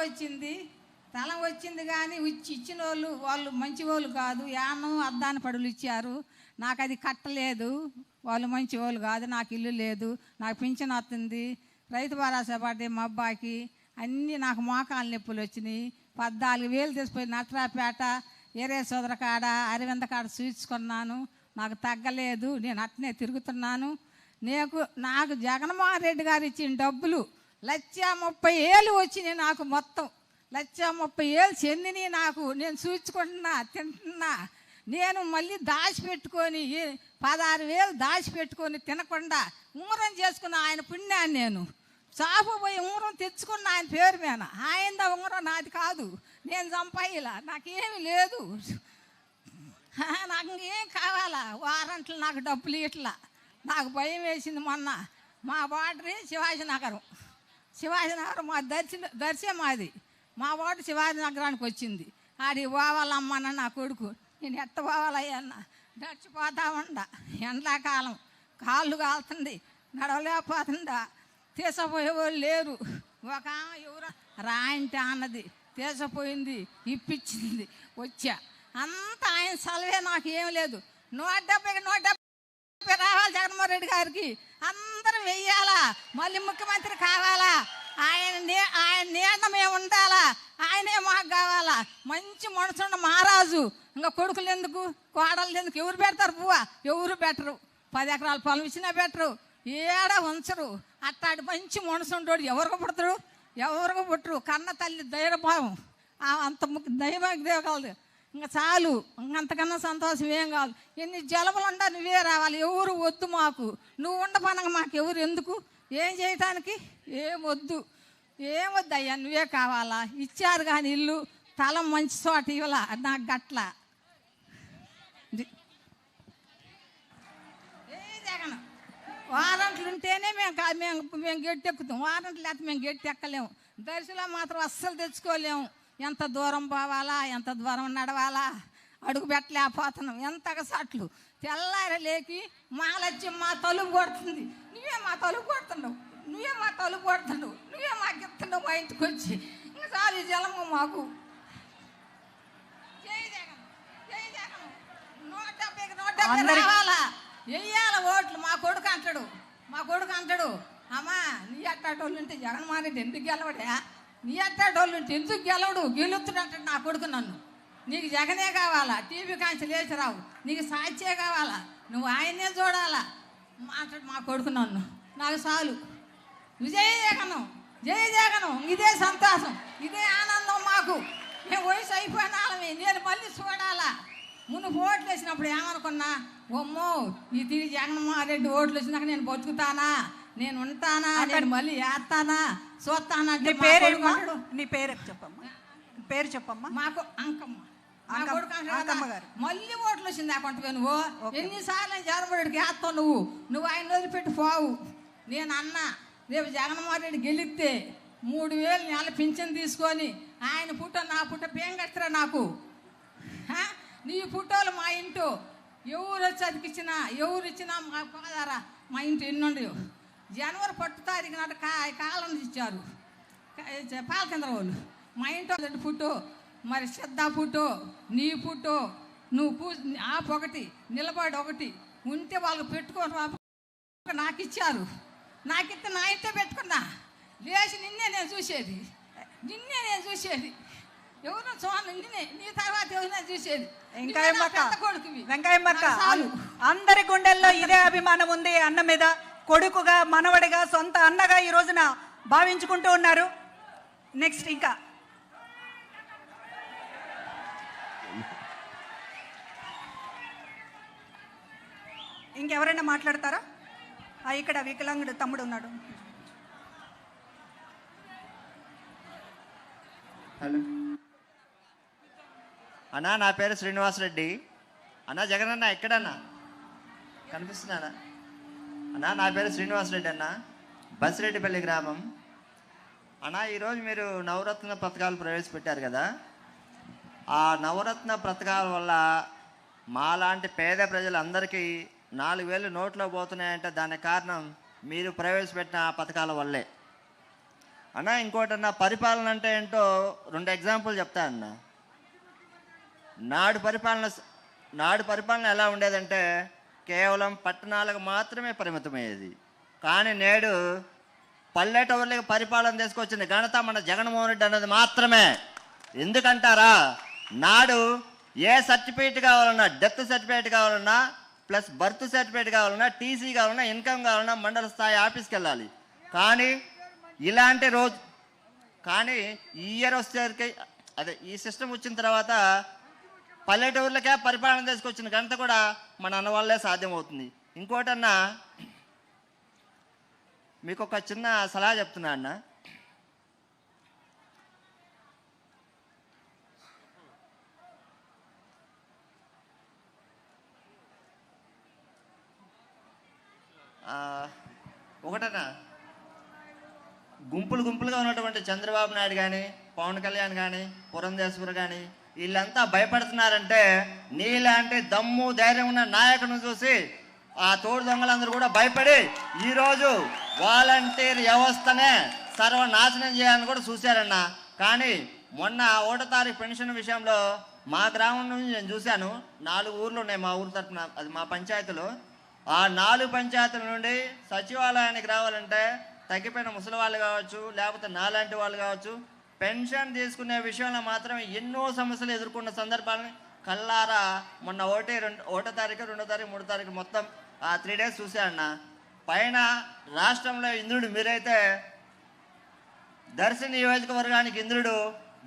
వచ్చింది కానీ ఇచ్చిన వాళ్ళు మంచి వాళ్ళు కాదు. యానం అద్దాని పడులు ఇచ్చారు. నాకు అది కట్టలేదు. వాళ్ళు మంచి వాళ్ళు కాదు. నాకు ఇల్లు లేదు. నాకు పింఛన్ వస్తుంది. రైతు భరోసా పడ్డాయి మా అబ్బాయికి. అన్నీ నాకు మోకాలు నొప్పులు వచ్చినాయి. 14,000 తీసిపోయి నట్రాపేట ఏరే సోదర కాడ అరవింద కాడ చూసుకున్నాను. నాకు తగ్గలేదు. నేను అట్నే తిరుగుతున్నాను. నాకు జగన్మోహన్ రెడ్డి గారు ఇచ్చిన డబ్బులు 1,30,000 వచ్చినాయి. నాకు మొత్తం 1,30,000 చెందిని నాకు. నేను చూసుకుంటున్నా, తింటున్నా. నేను మళ్ళీ దాచిపెట్టుకొని 16,000 దాచిపెట్టుకొని తినకుండా ఉంగరం చేసుకున్న ఆయన పుణ్యాన్ని నేను షాపు పోయి ఉంగరం తెచ్చుకున్న ఆయన పేరు మీద. ఆయన ఉంగరం నాది కాదు. నేను సంపాయిలా. నాకేమీ లేదు. నాకు ఇంకేం కావాలా? వారంట్లు నాకు డబ్బులు ఇట్లా. నాకు భయం వేసింది. మొన్న మా వార్డు శివాజీనగరం మా దర్శే మాది. మా వార్డు శివాజీనగరానికి వచ్చింది. ఆడి పోవాలమ్మన్న నా కొడుకు. నేను ఎట్ట పోవాలయ్యన్న? నడిచిపోతా ఉండ. ఎండాకాలం కాళ్ళు కాలుతుంది, నడవలేకపోతుందా. తీసపోయేవాళ్ళు లేరు. ఒక ఎవరు రాయంటే అన్నది తీసపోయింది, ఇప్పించింది, వచ్చా. అంతా ఆయన సెలవే. నాకు ఏం లేదు. 170 రావాలి జగన్మోహన్ రెడ్డి గారికి. అందరూ వెయ్యాలా. మళ్ళీ ముఖ్యమంత్రి కావాలా. ఆయన నీడ మేము ఉండాలా. ఆయనే మాకు కావాలా. మంచి మనసున్న మహారాజు. ఇంకా కొడుకులు ఎందుకు, కోడలు ఎందుకు? ఎవరు పెడతారు పువ్వా? ఎవరు పెట్టరు. 10 ఎకరాల పొలం ఇచ్చినా పెట్టరు. ఏడా ఉంచరు. అట్టాడు మంచి మనసు ఉండోడు ఎవరికి పుట్టరు. కన్న తల్లి ధైర్యభావం అంత దైవం దేవగలదు. ఇంకా చాలు. ఇంకంతకన్నా సంతోషం ఏం కావాలి. ఎన్ని జలములు ఉండా నువ్వే రావాలి. ఎవరు వద్దు మాకు. నువ్వు ఉండపనగా మాకు ఎవరు ఎందుకు? ఏం చేయటానికి ఏం వద్దు అయ్యా. నువ్వే కావాలా. ఇచ్చారు కానీ ఇల్లు తలం మంచి చోట ఇవ్వాల. నాకు గట్ల జగన్ వారంట్లు ఉంటేనే మేము గెట్టి ఎక్కుతాం. వారంట్లు లేకపోతే మేము గెట్టి ఎక్కలేము. దర్శలో మాత్రం అస్సలు తెచ్చుకోలేము. ఎంత దూరం పోవాలా, ఎంత దూరం నడవాలా, అడుగు పెట్టలేకపోతున్నాం. ఎంతగా సట్లు. తెల్లారి లేకి మాలచ్చి మా తలుపు కొడుతుంది. నువ్వే మా తలుపు కొడుతున్నావు. నువ్వే మాకు ఇస్తున్నావు మా ఇంటికి వచ్చి. ఇంకా చాలు ఈ జలము మాకు. జై జగన్ 170 రావాలా. వెయ్యాల ఓట్లు. మా కొడుకు అంటాడు అమ్మా నీ అట్టాటోళ్ళు ఉంటే జగన్మోహన్ రెడ్డి ఎందుకు గెలవడా? నీ అట్టాటోళ్ళు ఉంటే ఎందుకు గెలుస్తున్నాడు నా కొడుకు. నన్ను నీకు జగనే కావాలా. టీవీ కాంచి లేచి రావు. నీకు సాధ్యే కావాలా. నువ్వు ఆయనే చూడాలా. మాట్లాడు మా కొడుకు నన్ను. నాకు చాలు. జై జగనం. ఇదే సంతోషం, ఇదే ఆనందం మాకు. మేము వయసు అయిపోయిన వాళ్ళమే. నేను మళ్ళీ చూడాలా. ముందు ఓట్లు వేసినప్పుడు ఏమనుకున్నా, ఓమ్మో ఈ తిరిగి జగన్మోహన్ రెడ్డి ఓట్లు వచ్చినాక నేను బతుకుతానా, నేను ఉంటానా, నేను మళ్ళీ వేస్తానా, చూస్తానా అంటే. నీ పేరు చెప్పమ్మా. మాకు అంకమ్మ గారు. మళ్ళీ ఓట్లు వచ్చింది. అకుంటే నువ్వు ఎన్నిసార్లు జగన్మోహన్ వేస్తావు. నువ్వు ఆయన వదిలిపెట్టి పోవు. నేను అన్నా రేపు జగన్మోహన్ రెడ్డి గెలిస్తే 3,000 నెల పింఛన్ తీసుకొని ఆయన పుట్ట నా పుట్ట పేం కట్టరా నాకు. నీ పుట్టోలు మా ఇంటో ఎవరు వచ్చి అతికిచ్చినా ఎవరు ఇచ్చినా మా కాదారా. మా ఇంటి ఎన్నుండి జనవరి 1 తారీఖు నాటి కాలం ఇచ్చారు పాలకేంద్ర వాళ్ళు. మా ఇంట్లో పుట్టో మరి శ్రద్ధ పుట్టో నీ పుట్టో నువ్వు ఆపు ఒకటి నిలబడి ఒకటి ఉంటే వాళ్ళకి పెట్టుకోని నాకు ఇచ్చారు. నాకిస్తే నా ఇంట్లో పెట్టుకున్నా. లేచి నిన్నే నేను చూసేది. ఎవరు నిన్నే. నీ తర్వాత ఎవరైనా చూసేది. వెంకయ్యమ్మక్క అందరి గుండెల్లో ఇదే అభిమానం ఉంది అన్న మీద. కొడుకుగా, మనవడిగా, సొంత అన్నగా ఈ రోజున భావించుకుంటూ ఉన్నారు. నెక్స్ట్ ఇంకా ఇంకెవరైనా మాట్లాడతారా? ఇక్కడ వికలాంగుడు తమ్ముడు ఉన్నాడు. హలో అన్నా, నా పేరు శ్రీనివాసరెడ్డి. అన్నా జగనన్న ఎక్కడన్నా కనిపిస్తున్నానా? అన్నా నా పేరు శ్రీనివాసరెడ్డి అన్న, బసిరెడ్డిపల్లి గ్రామం. అన్నా ఈరోజు మీరు నవరత్న పథకాలు ప్రవేశపెట్టారు కదా. ఆ నవరత్న పథకాల వల్ల మాలాంటి పేద ప్రజలందరికీ 4,000 నోట్లో పోతున్నాయంటే దానికి కారణం మీరు ప్రవేశపెట్టిన ఆ పథకాల వల్లే అన్న. ఇంకోటన్నా, పరిపాలన అంటే ఏంటో 2 ఎగ్జాంపుల్ చెప్తా అన్న. నాడు పరిపాలన ఎలా ఉండేదంటే కేవలం పట్టణాలకు మాత్రమే పరిమితమయ్యేది. కానీ నేడు పల్లెటూర్లకు పరిపాలన తీసుకొచ్చిన ఘనత మన జగన్మోహన్ రెడ్డి అన్నది మాత్రమే. ఎందుకంటారా, నాడు ఏ సర్టిఫికేట్ కావాలన్నా, డెత్ సర్టిఫికేట్ కావాలన్నా, ప్లస్ బర్త్ సర్టిఫికేట్ కావాలన్నా, టీసీ కావాలన్నా, ఇన్కమ్ కావాలన్నా మండల స్థాయి ఆఫీస్కి వెళ్ళాలి. కానీ ఇలాంటి రోజు కానీ ఈ ఇయర్ వచ్చేసరికి ఈ సిస్టమ్ వచ్చిన తర్వాత పల్లెటూర్లకే పరిపాలన తీసుకొచ్చిన ఘనత కూడా మన అన్న వాళ్ళే సాధ్యమవుతుంది. ఇంకోటన్నా, మీకు ఒక చిన్న సలహా చెప్తున్నా అన్న. ఒకటన్నా, గుంపులుగా ఉన్నటువంటి చంద్రబాబు నాయుడు కానీ, పవన్ కళ్యాణ్ కానీ, పురంధేశ్వర్ కానీ వీళ్ళంతా భయపడుతున్నారంటే నీలాంటి దమ్ము ధైర్యం ఉన్న నాయకులను చూసి ఆ తోడు దొంగలందరూ కూడా భయపడి ఈరోజు వాలంటీర్ వ్యవస్థనే సర్వనాశనం చేయాలని కూడా చూశారన్న. కానీ మొన్న 1వ తారీఖు పెన్షన్ విషయంలో మా గ్రామం నుంచి నేను చూశాను. 4 ఊర్లు ఉన్నాయి మా ఊరు తరఫున, అది మా పంచాయతీలో. ఆ 4 పంచాయతీల నుండి సచివాలయానికి రావాలంటే తగ్గిపోయిన ముసలి వాళ్ళు కావచ్చు, లేకపోతే నాలాంటి వాళ్ళు కావచ్చు, పెన్షన్ తీసుకునే విషయంలో మాత్రం ఎన్నో సమస్యలు ఎదుర్కొన్న సందర్భాలను కల్లారా మొన్న 1వ తారీఖు, 2వ తారీఖు, 3వ తారీఖు మొత్తం ఆ 3 days చూశానన్న. పైన రాష్ట్రంలో ఇంద్రుడు మీరైతే, దర్శి నియోజకవర్గానికి ఇంద్రుడు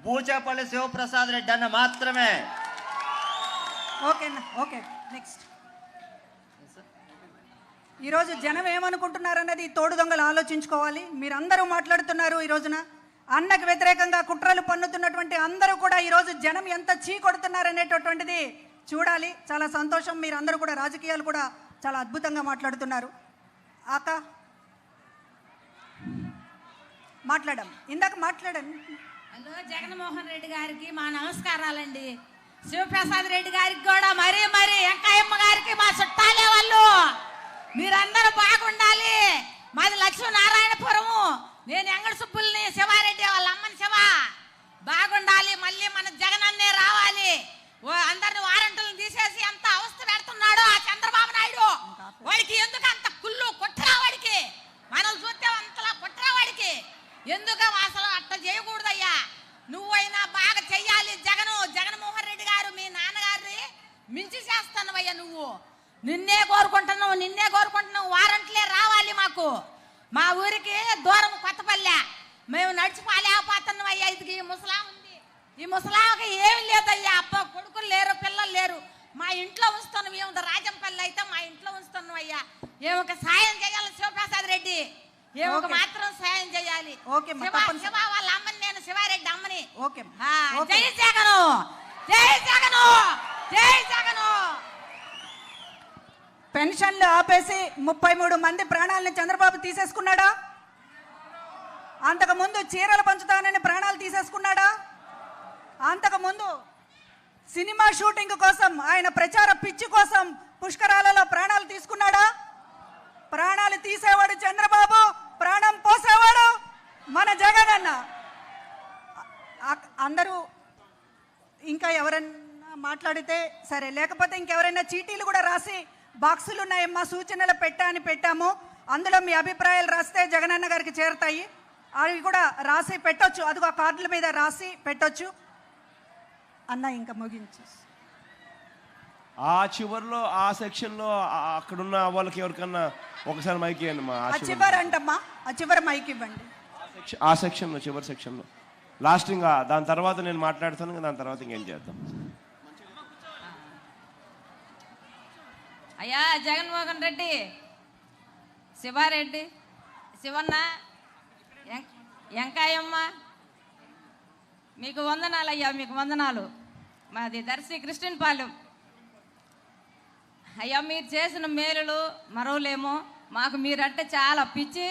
బూచేపల్లి శివప్రసాద్ రెడ్డి అన్న మాత్రమే. ఓకేనా, ఓకే. నెక్స్ట్, ఈరోజు జనం ఏమనుకుంటున్నారన్నది తోడు దొంగలు ఆలోచించుకోవాలి. మీరందరూ మాట్లాడుతున్నారు ఈ రోజున అన్నకు వ్యతిరేకంగా కుట్రలు పన్నుతున్నటువంటి అందరూ కూడా ఈరోజు జనం ఎంత చీకొడుతున్నారనేటటువంటిది చూడాలి. చాలా సంతోషం, మీరందరూ కూడా రాజకీయాలు కూడా చాలా అద్భుతంగా మాట్లాడుతున్నారు. అక్క ఇందాక మాట్లాడాను. హలో, జగన్మోహన్ రెడ్డి గారికి మా నమస్కారాలండి. శివప్రసాద్ రెడ్డి గారికి కూడా మరీ వెంకయ్యమ్మ గారికి మా చుట్టాలే వాళ్ళు. మీరందరూ బాగుండాలి. మాది లక్ష్మీనారాయణపురము. నేను ఎంగడి సుబ్బుల్ని, శివారెడ్డి వాళ్ళ అమ్మని శివ. బాగుండాలి, మళ్ళీ మన జగన్ అన్నే రావాలి. అందరిని వారంటీలను తీసేసి అంత అవస్థ పెడుతున్నాడు ఆ చంద్రబాబు నాయుడు. వాడికి ఎందుకు అంత కుళ్ళు కొట్టరా? వాడికి మనల్ని చూస్తే అంతలా కొట్టరా? వాడికి ఎందుకు అసలు అట్ట చేయకూడదయ్యా. నువ్వైనా బాగా చెయ్యాలి. జగన్మోహన్ రెడ్డి గారు మీ నాన్నగారిని మించి చేస్తానవయ్యా. నువ్వు నిన్నే కోరుకుంటున్నావు. వారంట్లే రావాలి మాకు. మా ఊరికి దూరం కొత్తపల్లె. మేము నడిచిపోలేకపోతున్నాం అయ్యా. ఇది ముసలా ఉంది. ఈ ముసలాకి ఏమి లేదయ్యా. అబ్బ కొడుకులు లేరు, పిల్లలు లేరు. మా ఇంట్లో ఉంచుతున్నాం. మేము రాజంపల్లి అయితే మా ఇంట్లో ఉంచుతున్నాం అయ్యా. ఏమొక సాయం చేయాలి శివప్రసాద్ రెడ్డి. ఏమొక మాత్రం సాయం చేయాలి. శివ వాళ్ళ అమ్మని, నేను శివారెడ్డి అమ్మని. జై జగను, జై జగను, జై జగను. పెన్షన్లు ఆపేసి 33 మంది ప్రాణాలని చంద్రబాబు తీసేసుకున్నాడా? అంతకుముందు చీరలు పంచుతానని ప్రాణాలు తీసేసుకున్నాడా? అంతకుముందు సినిమా షూటింగ్ కోసం, ఆయన ప్రచార పిచ్చి కోసం పుష్కరాలలో ప్రాణాలు తీసుకున్నాడా? ప్రాణాలు తీసేవాడు చంద్రబాబు, ప్రాణం పోసేవాడు మన జగన్ అన్న. అందరూ ఇంకా ఎవరైనా మాట్లాడితే సరే, లేకపోతే ఇంకెవరైనా చీటీలు కూడా రాసి బాక్సులు ఉన్నాయమ్మా, సూచనలు పెట్టాము, అందులో మీ అభిప్రాయాలు రాస్తే జగనన్న గారికి చేరుతాయి. అవి కూడా రాసి పెట్టొచ్చు. అదిగో ఆ కార్డుల మీద రాసి పెట్టొచ్చు అన్న. ఇంకా ముగించు. ఆ చివరిలో ఆ సెక్షన్లో అక్కడున్న వాళ్ళకి ఎవరికన్నా ఒకసారి మైక్ ఇవ్వండి. మా చివరి అంటమ్మా, ఆ చివరి మైక్ ఇవ్వండి. ఆ సెక్షన్లో, చివరి సెక్షన్లో లాస్ట్. ఇంకా దాని తర్వాత నేను మాట్లాడుతాను. దాని తర్వాత ఇంకేం చేద్దాం. అయ్యా జగన్మోహన్ రెడ్డి, శివారెడ్డి, శివన్న, వెంకాయమ్మ, మీకు వందనాలు అయ్యా. మీకు వందనాలు. మాది దర్శి క్రిస్టియన్ పాలెం అయ్యా. మీరు చేసిన మేలులు మరవలేమో. మాకు మీరంటే చాలా పిచ్చి.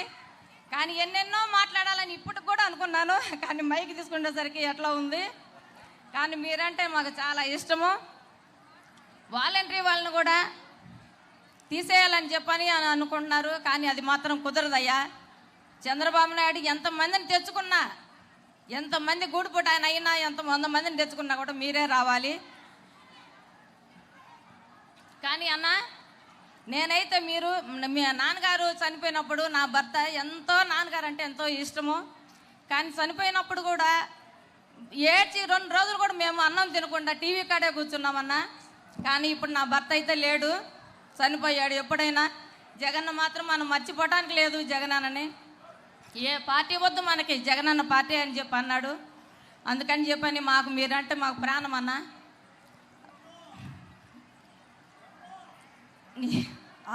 కానీ ఎన్నెన్నో మాట్లాడాలని ఇప్పటికి కూడా అనుకున్నాను. కానీ మైక్ తీసుకునేసరికి ఎట్లా ఉంది. కానీ మీరంటే మాకు చాలా ఇష్టము. వాలంటరీ వాళ్ళని కూడా తీసేయాలని చెప్పని అని అనుకుంటున్నారు. కానీ అది మాత్రం కుదరదయ్యా. చంద్రబాబు నాయుడు ఎంతమందిని తెచ్చుకున్నా, ఎంతమంది గూడుపుట ఆయన అయినా, ఎంత 100 మందిని తెచ్చుకున్నా కూడా మీరే రావాలి. కానీ అన్న, నేనైతే మీరు మీ నాన్నగారు చనిపోయినప్పుడు నా భర్త నాన్నగారు అంటే ఎంతో ఇష్టము. కానీ చనిపోయినప్పుడు కూడా ఏడ్చి 2 రోజులు కూడా మేము అన్నం తినకుండా టీవీ కాడే కూర్చున్నామన్నా. కానీ ఇప్పుడు నా భర్త అయితే లేడు, చనిపోయాడు. ఎప్పుడైనా జగన్న మాత్రం మనం మర్చిపోవటానికి లేదు జగనన్నని. ఏ పార్టీ వద్దు మనకి, జగనన్న పార్టీ అని చెప్పి అన్నాడు. అందుకని చెప్పని మాకు మీరంటే మాకు ప్రాణం అన్న.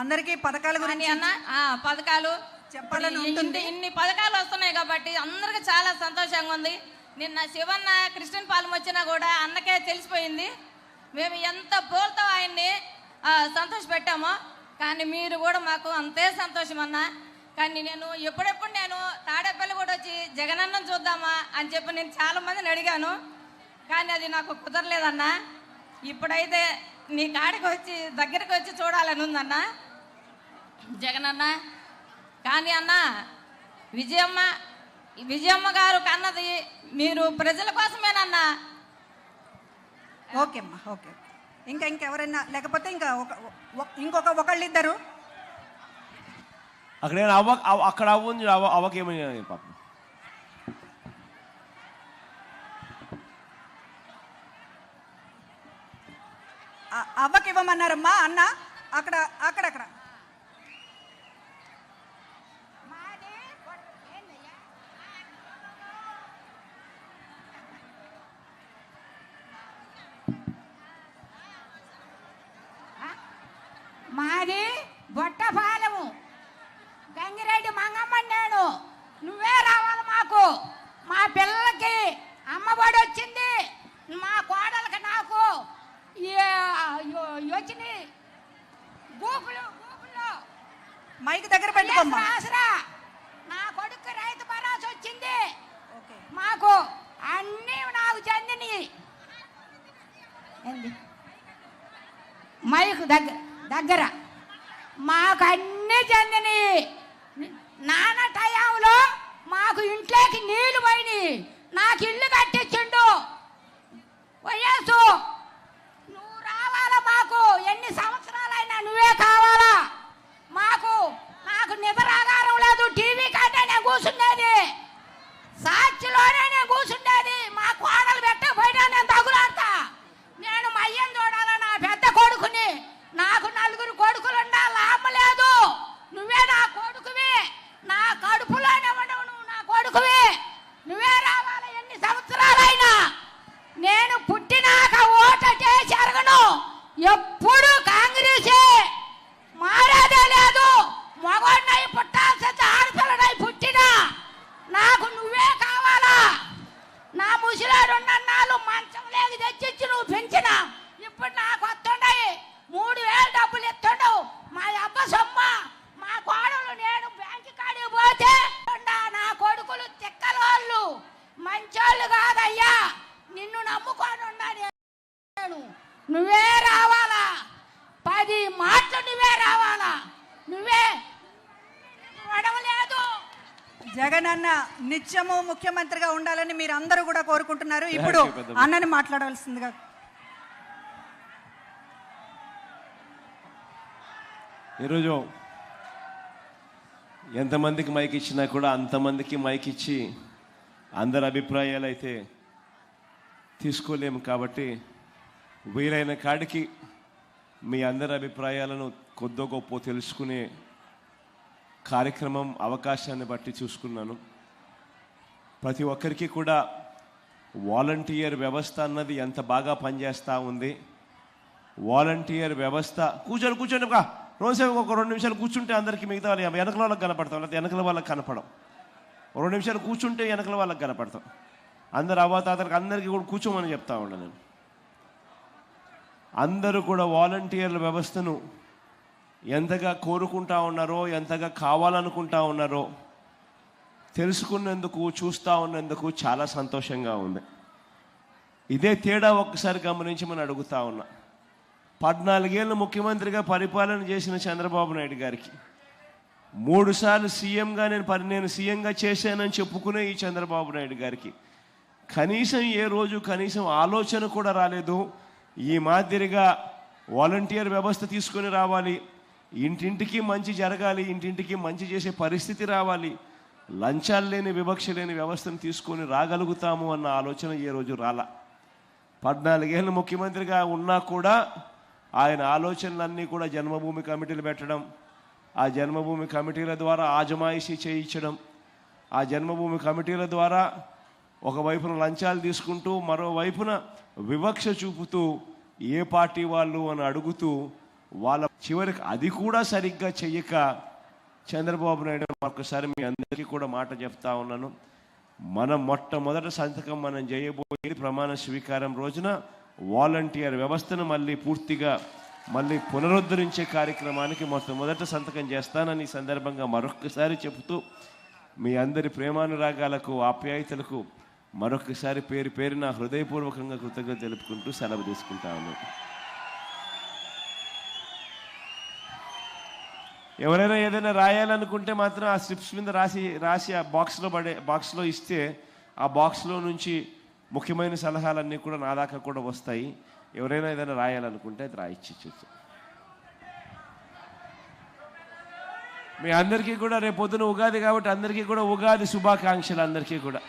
అందరికీ పథకాల గురించి అన్న పథకాలు చెప్పాలని ఉంటుంది. ఇన్ని పథకాలు వస్తున్నాయి కాబట్టి అందరికీ చాలా సంతోషంగా ఉంది. నిన్న శివన్న క్రిస్టియన్ పాలెం వచ్చినా కూడా అన్నకే తెలిసిపోయింది. మేము ఎంత పూలతో ఆయన్ని సంతోషపెట్టామో, కానీ మీరు కూడా మాకు అంతే సంతోషం అన్న. కానీ నేను ఎప్పుడెప్పుడు తాడేపల్లి కూడా వచ్చి జగనన్నను చూద్దామా అని చెప్పి నేను చాలా మందిని అడిగాను. కానీ అది నాకు కుదరలేదన్న. ఇప్పుడైతే నీ కాడికి వచ్చి దగ్గరికి వచ్చి చూడాలని ఉందన్న జగనన్న. కానీ అన్న, విజయమ్మ గారు కన్నది మీరు ప్రజల కోసమేనన్నా. ఓకే అమ్మా, ఓకే. ఇంకెవరైనా లేకపోతే ఇంకొక ఒకళ్ళిద్దరు అక్కడ అవ్వకేమని పాపం. అవ్వకి ఇవ్వమన్నారమ్మా అన్న. అక్కడక్కడ మాది బొట్టపాలెము, గంగిరెడ్డి మంగమ్మని నేను. నువ్వే రావాలి మాకు. మా పిల్లలకి అమ్మఒడి వచ్చింది, మా కోడలకి నాకు వచ్చింది. గూపులో మైక్ దగ్గర పెట్టుకోమ్మా. నా కొడుకు రైతు భరోసా వచ్చింది. మాకు అన్నీ నాకు చెందినవి. మైక్ దగ్గర మాకు అన్నీ చెందినవి. నాన్న టయాంలో మాకు ఇంట్లోకి నీళ్లు పోయినాయి. నాకు ఇల్లు కట్టించిండు వయస్సు. నువ్వు రావాలా మాకు. ఎన్ని సంవత్సరాలైనా నువ్వే కావాలా మాకు. నాకు నిద్రాగారం లేదు. టీవీ కంటే నేను కూర్చుండేది, సాక్షిలోనే నేను కూర్చుండేది. మా కోడలు పెట్టకపోయినా నేను తగులాడతా. నేను మయ్యం చూడాలా, నా పెద్ద కొడుకుని. నాకు 4 కొడుకులు ఉండాలి, అమ్మలేదు. నువ్వే నా కొడుకువి, నా కడుపులోనే ఉండవు. నువ్వు నా కొడుకువి, నువ్వే రావాలి. ఎన్ని సంవత్సరాలైనా నేను పుట్టినాక ఓటే జరగను. ఎప్పుడు కాంగ్రెసే, మారేదే లేదు. మగోడినై పుట్టాల్సింది, ఆడపిల్లనై పుట్టినా నాకు నువ్వే కావాలా. నా ముసిలాడు ఉన్నాళ్ళు మంచం లేక తెచ్చిచ్చి నువ్వు పెంచినా. ఇప్పుడు నాకు వస్తుండయి 3000 డబ్బులు ఇస్తుండవు. మా అబ్బ సొమ్మ, మా కోడలు. నేను బ్యాంకు కాడికి పోతే నా కొడుకులు తిక్కలోళ్ళు, మంచోళ్ళు కాదయ్యా. నిన్ను నమ్ముకొని ఉన్నా నేను. నువ్వే రావాలా. 10 మాటలు నువ్వే రావాలా. నువ్వే అడవలేదు. జగనన్న నిత్యము ముఖ్యమంత్రిగా ఉండాలని మీరు అందరూ కూడా కోరుకుంటున్నారు. ఇప్పుడు అన్నని మాట్లాడవలసిందిగా. ఈరోజు ఎంతమందికి మైక్ ఇచ్చినా కూడా అంతమందికి మైక్ ఇచ్చి అందరి అభిప్రాయాలు అయితే తీసుకోలేము. కాబట్టి వీలైన కాడికి మీ అందరి అభిప్రాయాలను కొద్దో గొప్ప తెలుసుకునే కార్యక్రమం అవకాశాన్ని బట్టి చూసుకున్నాను. ప్రతి ఒక్కరికి కూడా వాలంటీర్ వ్యవస్థ అన్నది ఎంత బాగా పనిచేస్తూ ఉంది. వాలంటీర్ వ్యవస్థ కూర్చోండి రోజుసేపు ఒక 2 నిమిషాలు కూర్చుంటే అందరికీ మిగతా వాళ్ళు వెనకల వాళ్ళకి కనపడతాం, లేకపోతే వెనకల వాళ్ళకి కనపడం. 2 నిమిషాలు కూర్చుంటే వెనకల వాళ్ళకి కనపడతాం. అందరు అవ్వతాతలకు అందరికీ కూడా కూర్చోమని చెప్తా ఉన్నా నేను. అందరూ కూడా వాలంటీర్ల వ్యవస్థను ఎంతగా కోరుకుంటా ఉన్నారో, ఎంతగా కావాలనుకుంటా ఉన్నారో తెలుసుకున్నందుకు, చూస్తూ ఉన్నందుకు చాలా సంతోషంగా ఉంది. ఇదే తేడా ఒక్కసారి గమనించి మనం అడుగుతా ఉన్నా. 14 ఏళ్ళు ముఖ్యమంత్రిగా పరిపాలన చేసిన చంద్రబాబు నాయుడు గారికి 3 సార్లు సీఎంగా నేను సీఎంగా చేశానని చెప్పుకునే ఈ చంద్రబాబు నాయుడు గారికి కనీసం ఏ రోజు కనీసం ఆలోచన కూడా రాలేదు. ఈ మాదిరిగా వాలంటీర్ వ్యవస్థ తీసుకొని రావాలి, ఇంటింటికి మంచి జరగాలి, ఇంటింటికి మంచి చేసే పరిస్థితి రావాలి, లంచాలు లేని వివక్ష లేని వ్యవస్థను తీసుకొని రాగలుగుతాము అన్న ఆలోచన ఏ రోజు రాలా. 14 ఏళ్ళు ముఖ్యమంత్రిగా ఉన్నా కూడా ఆయన ఆలోచనలన్నీ కూడా జన్మభూమి కమిటీలు పెట్టడం, ఆ జన్మభూమి కమిటీల ద్వారా ఆజమాయిషీ చేయించడం, ఆ జన్మభూమి కమిటీల ద్వారా ఒకవైపున లంచాలు తీసుకుంటూ మరోవైపున వివక్ష చూపుతూ ఏ పార్టీ వాళ్ళు అని అడుగుతూ వాళ్ళ చివరికి అది కూడా సరిగ్గా చెయ్యక చంద్రబాబు నాయుడు ఒక్కసారి మీ అందరికీ కూడా మాట చెప్తా ఉన్నాను. మనం మొట్టమొదటి సంతకం మనం చేయబోయేది ప్రమాణ స్వీకారం రోజున వాలంటీర్ వ్యవస్థను మళ్ళీ పూర్తిగా పునరుద్ధరించే కార్యక్రమానికి మొట్టమొదటి సంతకం చేస్తానని ఈ సందర్భంగా మరొకసారి చెబుతూ మీ అందరి ప్రేమానురాగాలకు ఆప్యాయతలకు మరొకసారి పేరు పేరున హృదయపూర్వకంగా కృతజ్ఞత తెలుపుకుంటూ సెలవు తీసుకుంటా ఉన్నాను. ఎవరైనా ఏదైనా రాయాలనుకుంటే మాత్రం ఆ స్లిప్స్ మీద రాసి ఆ బాక్స్లో ఇస్తే ఆ బాక్స్లో నుంచి ముఖ్యమైన సలహాలన్నీ కూడా నా దాకా కూడా వస్తాయి. ఎవరైనా ఏదైనా రాయాలనుకుంటే అది రాయిచ్చు. మీ అందరికీ కూడా రేపు పొద్దున ఉగాది కాబట్టి అందరికీ కూడా ఉగాది శుభాకాంక్షలు అందరికీ కూడా.